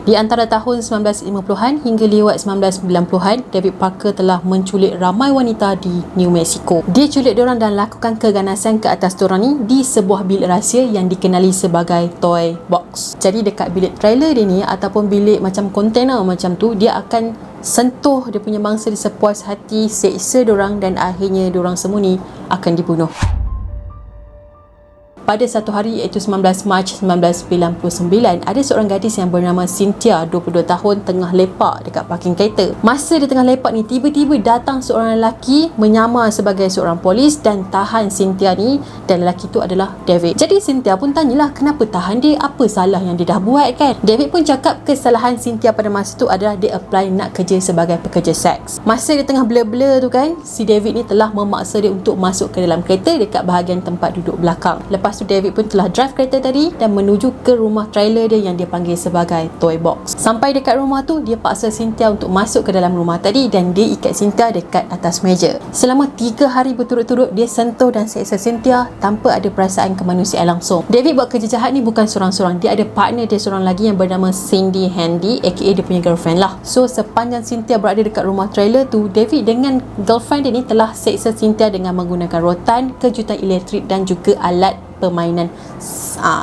Di antara tahun 1950-an hingga lewat 1990-an, David Parker telah menculik ramai wanita di New Mexico. Dia culik diorang dan lakukan keganasan ke atas diorang ni di sebuah bilik rahsia yang dikenali sebagai toy box. Jadi dekat bilik trailer dia ni ataupun bilik macam kontainer macam tu, dia akan sentuh dia punya mangsa di sepuas hati, seksa diorang dan akhirnya diorang semua ni akan dibunuh. Pada satu hari iaitu 19 Mac 1999, ada seorang gadis yang bernama Cynthia, 22 tahun, tengah lepak dekat parking kereta. Masa dia tengah lepak ni, tiba-tiba datang seorang lelaki menyamar sebagai seorang polis dan tahan Cynthia ni, dan lelaki tu adalah David. Jadi Cynthia pun tanyalah kenapa tahan dia, apa salah yang dia dah buat kan. David pun cakap kesalahan Cynthia pada masa tu adalah dia apply nak kerja sebagai pekerja seks. Masa dia tengah blur-blur tu kan, si David ni telah memaksa dia untuk masuk ke dalam kereta dekat bahagian tempat duduk belakang. Lepas tu David pun telah drive kereta tadi dan menuju ke rumah trailer dia yang dia panggil sebagai toy box. Sampai dekat rumah tu, dia paksa Cynthia untuk masuk ke dalam rumah tadi dan dia ikat Cynthia dekat atas meja. Selama 3 hari berturut-turut, dia sentuh dan seksa Cynthia tanpa ada perasaan kemanusiaan langsung. David buat kerja jahat ni bukan seorang-seorang. Dia ada partner dia seorang lagi yang bernama Cindy Handy, aka dia punya girlfriend lah. So sepanjang Cynthia berada dekat rumah trailer tu, David dengan girlfriend dia ni telah seksa Cynthia dengan menggunakan rotan, kejutan elektrik dan juga alat permainan.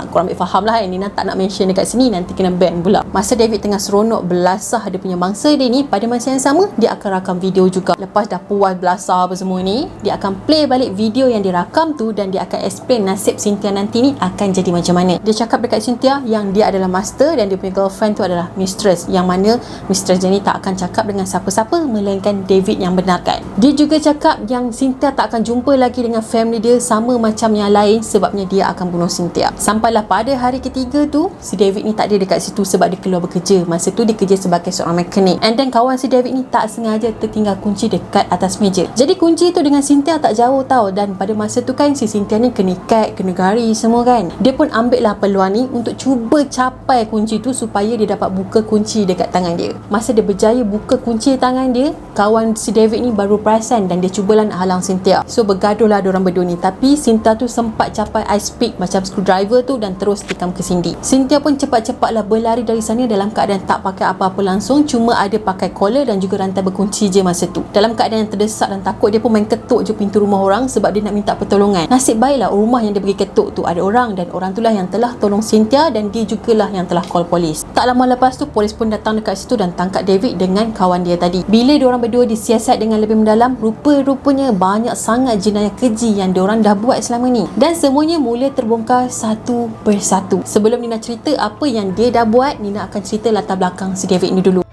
Korang ambil faham lah kan. Ni tak nak mention dekat sini, nanti kena ban pula. Masa David tengah seronok belasah dia punya mangsa dia ni, pada masa yang sama dia akan rakam video juga. Lepas dah puas belasah apa semua ni, dia akan play balik video yang dirakam tu dan dia akan explain nasib Cynthia nanti ni akan jadi macam mana. Dia cakap dekat Cynthia yang dia adalah master dan dia punya girlfriend tu adalah mistress, yang mana mistress dia ni tak akan cakap dengan siapa-siapa melainkan David yang benarkan. Dia juga cakap yang Cynthia tak akan jumpa lagi dengan family dia sama macam yang lain, sebabnya dia akan bunuh Cynthia. Sampailah pada hari ketiga tu, si David ni tak ada dekat situ sebab dia keluar bekerja. Masa tu dia kerja sebagai seorang mekanik. And then kawan si David ni tak sengaja tertinggal kunci dekat atas meja. Jadi kunci tu dengan Cynthia tak jauh tau. Dan pada masa tu kan si Cynthia ni kena ikat, kena gari semua kan. Dia pun ambil lah peluang ni untuk cuba capai kunci tu supaya dia dapat buka kunci dekat tangan dia. Masa dia berjaya buka kunci tangan dia, kawan si David ni baru perasan dan dia cubalah nak halang Cynthia. So bergaduh lah diorang berdua ni. Tapi Cynthia tu sempat capai ice pick macam screwdriver tu dan terus tikam ke Cindy. Cynthia pun cepat-cepatlah berlari dari sana dalam keadaan tak pakai apa-apa langsung, cuma ada pakai collar dan juga rantai berkunci je masa tu. Dalam keadaan yang terdesak dan takut, dia pun main ketuk je pintu rumah orang sebab dia nak minta pertolongan. Nasib baiklah rumah yang dia pergi ketuk tu ada orang, dan orang itulah yang telah tolong Cynthia dan dia jugalah yang telah call polis. Tak lama lepas tu polis pun datang dekat situ dan tangkap David dengan kawan dia tadi. Bila diorang berdua disiasat dengan lebih mendalam, rupa-rupanya banyak sangat jenayah keji yang diorang dah buat selama ni, dan semuanya mula terbongkar satu persatu. Sebelum Nina cerita apa yang dia dah buat, Nina akan cerita latar belakang si David ni dulu.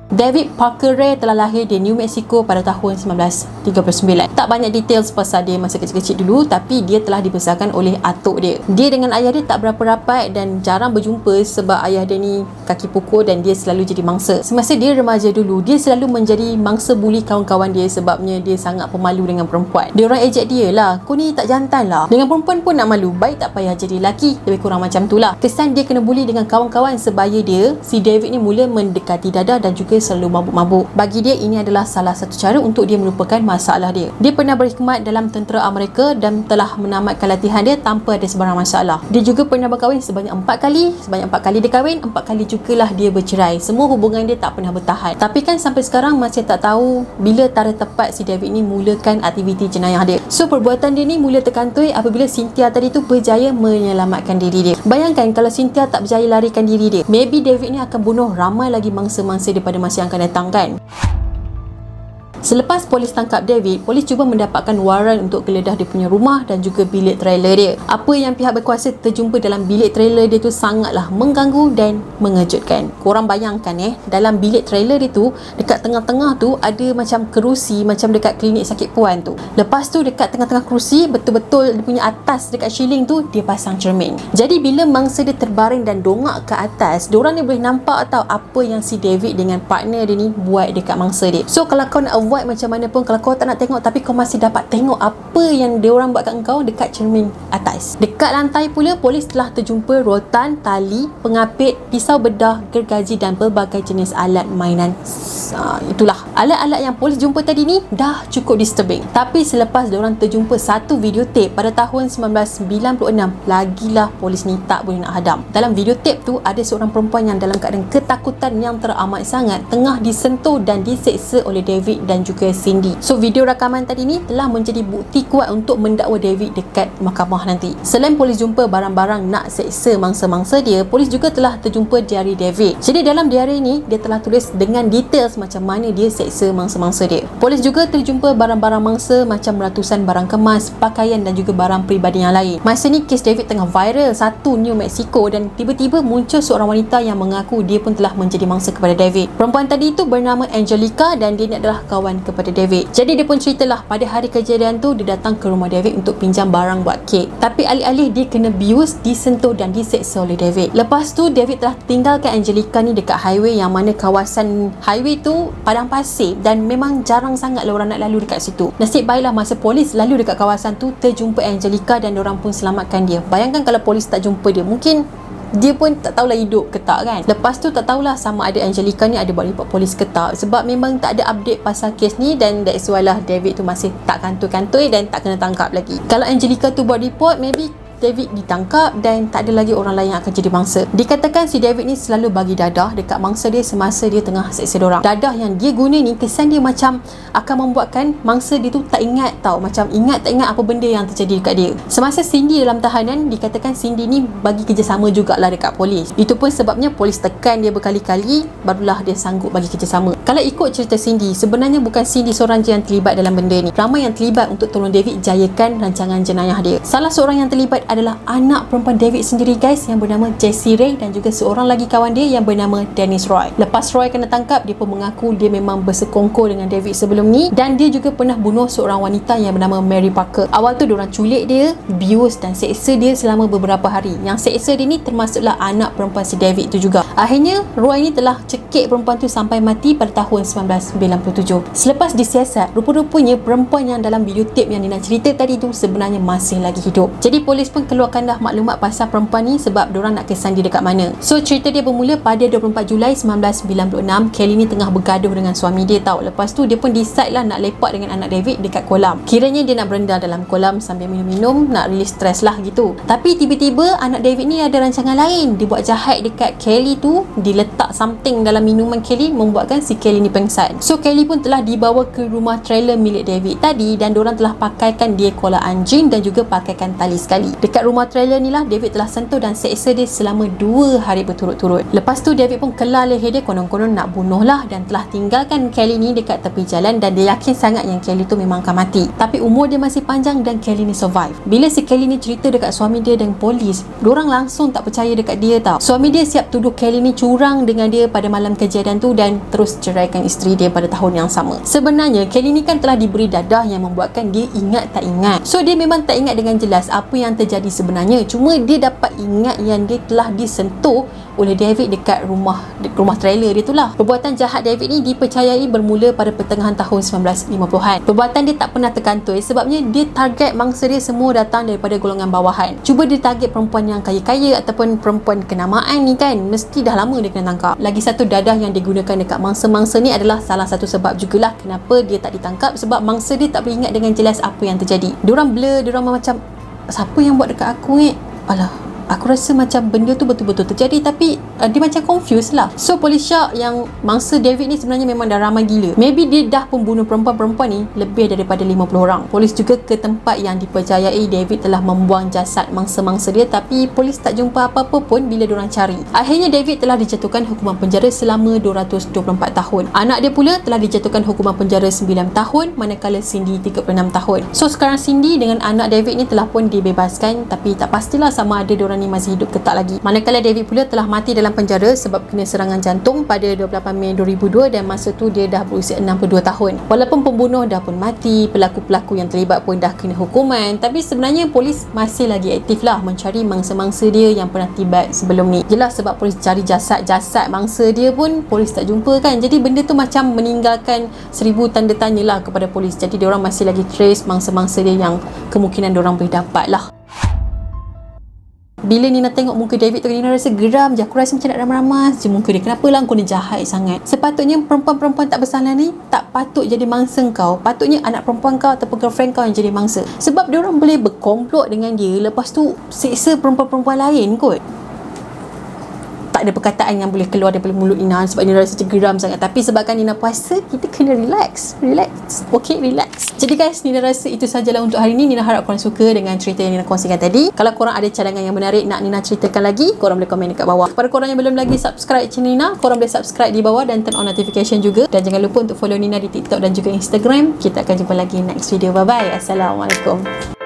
David Parker Ray telah lahir di New Mexico pada tahun 1939. Tak banyak details pasal dia masa kecil-kecil dulu, tapi dia telah dibesarkan oleh atuk dia. Dia dengan ayah dia tak berapa rapat dan jarang berjumpa sebab ayah dia ni kaki pukul dan dia selalu jadi mangsa. Semasa dia remaja dulu, dia selalu menjadi mangsa buli kawan-kawan dia sebabnya dia sangat pemalu dengan perempuan. Dia orang ejek dia lah, kau ni tak jantan lah. Dengan perempuan pun nak malu, baik tak payah jadi lelaki. Lebih kurang macam tu lah. Kesan dia kena buli dengan kawan-kawan sebaya dia, si David ni mula mendekati dada dan juga selalu mabuk-mabuk. Bagi dia ini adalah salah satu cara untuk dia melupakan masalah dia. Dia pernah berkhidmat dalam tentera Amerika dan telah menamatkan latihan dia tanpa ada sebarang masalah. Dia juga pernah berkahwin sebanyak 4 kali. Sebanyak 4 kali dia kahwin, 4 kali jugalah dia bercerai. Semua hubungan dia tak pernah bertahan. Tapi kan sampai sekarang masih tak tahu bila tarikh tepat si David ni mulakan aktiviti jenayah dia. So perbuatan dia ni mula terkantoi apabila Cynthia tadi tu berjaya menyelamatkan diri dia. Bayangkan kalau Cynthia tak berjaya larikan diri dia, maybe David ni akan bunuh ramai lagi mangsa-mangsa daripada masa yang akan datang kan. Selepas polis tangkap David, polis cuba mendapatkan waran untuk geledah dia punya rumah dan juga bilik trailer dia. Apa yang pihak berkuasa terjumpa dalam bilik trailer dia tu sangatlah mengganggu dan mengejutkan. Korang bayangkan dalam bilik trailer dia tu, dekat tengah-tengah tu ada macam kerusi macam dekat klinik sakit puan tu. Lepas tu dekat tengah-tengah kerusi, betul-betul dia punya atas dekat shieling tu dia pasang cermin. Jadi bila mangsa dia terbaring dan dongak ke atas, diorang ni boleh nampak tau apa yang si David dengan partner dia ni buat dekat mangsa dia. So kalau kau nak avoid macam mana pun. Kalau kau tak nak tengok tapi kau masih dapat tengok apa yang diorang buat kat kau dekat cermin atas. Dekat lantai pula, polis telah terjumpa rotan, tali, pengapit, pisau bedah, gergaji dan pelbagai jenis alat mainan. Itulah alat-alat yang polis jumpa tadi ni dah cukup disturbing. Tapi selepas diorang terjumpa satu videotape pada tahun 1996, lagilah polis ni tak boleh nak hadam. Dalam videotape tu ada seorang perempuan yang dalam keadaan ketakutan yang teramat sangat tengah disentuh dan diseksa oleh David dan juga Cindy. So video rakaman tadi ni telah menjadi bukti kuat untuk mendakwa David dekat mahkamah nanti. Selain polis jumpa barang-barang nak seksa mangsa-mangsa dia, polis juga telah terjumpa diari David. Jadi dalam diari ni dia telah tulis dengan details macam mana dia seksa mangsa-mangsa dia. Polis juga terjumpa barang-barang mangsa macam ratusan barang kemas, pakaian dan juga barang peribadi yang lain. Masa ni kes David tengah viral satu New Mexico dan tiba-tiba muncul seorang wanita yang mengaku dia pun telah menjadi mangsa kepada David. Perempuan tadi tu bernama Angelica dan dia ni adalah kawan kepada David. Jadi dia pun ceritalah pada hari kejadian tu dia datang ke rumah David untuk pinjam barang buat kek. Tapi alih-alih dia kena bius, disentuh dan diseksa oleh David. Lepas tu David telah tinggalkan Angelica ni dekat highway yang mana kawasan highway tu padang pasir dan memang jarang sangatlah orang nak lalu dekat situ. Nasib baiklah masa polis lalu dekat kawasan tu terjumpa Angelica dan orang pun selamatkan dia. Bayangkan kalau polis tak jumpa dia, mungkin dia pun tak tahulah hidup ke tak kan. Lepas tu tak tahulah sama ada Angelica ni ada buat report polis ke tak, sebab memang tak ada update pasal kes ni dan that's why lah David tu masih tak kantoi-kantoi dan tak kena tangkap lagi. Kalau Angelica tu buat report, maybe David ditangkap dan tak ada lagi orang lain yang akan jadi mangsa. Dikatakan si David ni selalu bagi dadah dekat mangsa dia semasa dia tengah seksa dorang. Dadah yang dia guna ni kesan dia macam akan membuatkan mangsa dia tu tak ingat tau, macam ingat tak ingat apa benda yang terjadi dekat dia. Semasa Cindy dalam tahanan, dikatakan Cindy ni bagi kerjasama jugalah dekat polis. Itu pun sebabnya polis tekan dia berkali-kali barulah dia sanggup bagi kerjasama. Kalau ikut cerita Cindy, sebenarnya bukan Cindy seorang je yang terlibat dalam benda ni. Ramai yang terlibat untuk tolong David jayakan rancangan jenayah dia. Salah seorang yang terlibat adalah anak perempuan David sendiri guys, yang bernama Jessie Ray dan juga seorang lagi kawan dia yang bernama Dennis Roy. Lepas Roy kena tangkap, dia pun mengaku dia memang bersekongkol dengan David sebelum ni dan dia juga pernah bunuh seorang wanita yang bernama Mary Parker. Awal tu diorang culik dia, bius dan seksa dia selama beberapa hari. Yang seksa dia ni termasuklah anak perempuan si David tu juga. Akhirnya Roy ni telah cekik perempuan tu sampai mati pada tahun 1997. Selepas disiasat, rupa-rupanya perempuan yang dalam videotape yang dia nak cerita tadi tu sebenarnya masih lagi hidup. Jadi polis pun keluarkan dah maklumat pasal perempuan ni sebab diorang nak kesan dia dekat mana. So cerita dia bermula pada 24 Julai 1996. Kelly ni tengah bergaduh dengan suami dia tau. Lepas tu dia pun decide lah nak lepak dengan anak David dekat kolam. Kiranya dia nak berendah dalam kolam sambil minum-minum, nak release stress lah gitu. Tapi tiba-tiba anak David ni ada rancangan lain. Dia buat jahat dekat Kelly tu, diletak something dalam minuman Kelly membuatkan si Kelly ni pengsan. So Kelly pun telah dibawa ke rumah trailer milik David tadi dan diorang telah pakaikan dia kola anjing dan juga pakaikan tali sekali. Dekat rumah trailer ni lah David telah sentuh dan seksa dia selama 2 hari berturut-turut. Lepas tu David pun kelar leher dia, konon-konon nak bunuh lah, dan telah tinggalkan Kelly ni dekat tepi jalan dan dia yakin sangat yang Kelly tu memang akan mati. Tapi umur dia masih panjang dan Kelly ni survive. Bila si Kelly ni cerita dekat suami dia dan polis, diorang langsung tak percaya dekat dia tau. Suami dia siap tuduh Kelly ni curang dengan dia pada malam kejadian tu dan terus ceraikan isteri dia pada tahun yang sama. Sebenarnya Kelly ni kan telah diberi dadah yang membuatkan dia ingat tak ingat. So dia memang tak ingat dengan jelas apa yang terjadi sebenarnya, cuma dia dapat ingat yang dia telah disentuh oleh David dekat rumah trailer dia tu lah. Perbuatan jahat David ni dipercayai bermula pada pertengahan tahun 1950-an. Perbuatan dia tak pernah terkantoi sebabnya dia target mangsa dia semua datang daripada golongan bawahan. Cuba dia target perempuan yang kaya-kaya ataupun perempuan kenamaan ni kan, mesti dah lama dia kena tangkap. Lagi satu dadah yang digunakan dekat mangsa-mangsa ni adalah salah satu sebab jugalah kenapa dia tak ditangkap, sebab mangsa dia tak boleh ingat dengan jelas apa yang terjadi. Diorang blur, diorang macam siapa yang buat dekat aku ni? Alah, aku rasa macam benda tu betul-betul terjadi, tapi dia macam confused lah. So polis syak yang mangsa David ni sebenarnya memang dah ramai gila. Maybe dia dah pembunuh perempuan-perempuan ni lebih daripada 50 orang. Polis juga ke tempat yang dipercayai David telah membuang jasad mangsa-mangsa dia, tapi polis tak jumpa apa-apa pun bila diorang cari. Akhirnya David telah dijatuhkan hukuman penjara selama 224 tahun. Anak dia pula telah dijatuhkan hukuman penjara 9 tahun, manakala Cindy 36 tahun. So sekarang Cindy dengan anak David ni telah pun dibebaskan, tapi tak pastilah sama ada diorang ni masih hidup ke tak lagi. Manakala David pula telah mati dalam penjara sebab kena serangan jantung pada 28 Mei 2002 dan masa tu dia dah berusia 62 tahun. Walaupun pembunuh dah pun mati, pelaku-pelaku yang terlibat pun dah kena hukuman, tapi sebenarnya polis masih lagi aktif lah mencari mangsa-mangsa dia yang pernah tibat sebelum ni. Jelas sebab polis cari jasad-jasad mangsa dia pun polis tak jumpa kan. Jadi benda tu macam meninggalkan 1000 tanda tanya lah kepada polis. Jadi diorang masih lagi trace mangsa-mangsa dia yang kemungkinan diorang boleh dapat lah. Bila Nina tengok muka David tu, Nina rasa geram je. Aku rasa macam nak ramas je muka dia. Kenapa lah kau ni jahat sangat? Sepatutnya perempuan-perempuan tak bersalah ni tak patut jadi mangsa kau. Patutnya anak perempuan kau ataupun girlfriend kau yang jadi mangsa. Sebab diorang boleh berkomplot dengan dia, lepas tu seksa perempuan-perempuan lain kot. Tak ada perkataan yang boleh keluar daripada mulut Nina sebab Nina rasa geram sangat. Tapi sebabkan Nina puasa, kita kena relax. Okay, relax. Jadi guys, Nina rasa itu sajalah untuk hari ni. Nina harap korang suka dengan cerita yang Nina kongsikan tadi. Kalau korang ada cadangan yang menarik nak Nina ceritakan lagi, korang boleh komen dekat bawah. Kepada korang yang belum lagi subscribe channel Nina, korang boleh subscribe di bawah dan turn on notification juga. Dan jangan lupa untuk follow Nina di TikTok dan juga Instagram. Kita akan jumpa lagi next video. Bye bye. Assalamualaikum.